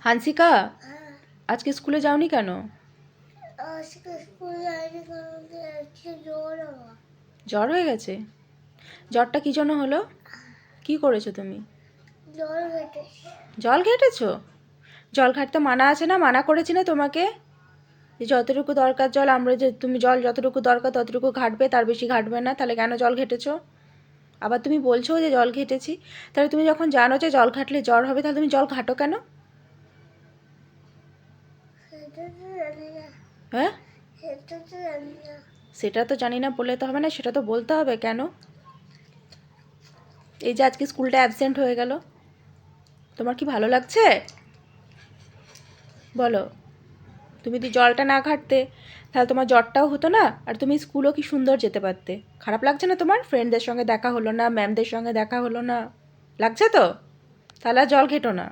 হান্সিকা, আজকে স্কুলে যাওনি কেন? আজকে স্কুল যাইনি কারণ আজকে জ্বর আমার। জ্বর হয়ে গেছে? জ্বরটা কী জন্য হলো? কি করেছো তুমি? জল ঘেটেছি। জল ঘেটেছো? জল ঘাটতে মানা আছে না? মানা করেছি না তোমাকে যে যতটুকু দরকার জল আমরা যে তুমি জল যতটুকু দরকার ততটুকু ঘাটবে, তার বেশি ঘাটবে না। তাহলে কেন জল ঘেটেছো? আবার তুমি বলছো যে জল ঘেটেছি। তাহলে তুমি যখন জানো যে জল ঘাটলে জ্বর হবে, তাহলে তুমি জল ঘাটো কেন? সেটা তো জানি না। হ্যাঁ, সেটা তো জানি না। সেটা তো জানি না বললে তো হবে না, সেটা তো বলতে হবে। কেন? এই যে আজকে স্কুলটা অ্যাবসেন্ট হয়ে গেল, তোমার কি ভালো লাগছে? বলো। তুমি যদি জলটা না ঘাটতে তাহলে তোমার জ্বরটাও হতো না, আর তুমি স্কুলও কি সুন্দর যেতে পারতে। খারাপ লাগছে না তোমার? ফ্রেন্ডদের সঙ্গে দেখা হলো না, ম্যামদের সঙ্গে দেখা হলো না, লাগছে তো? তাহলে আর জল ঘেটো না।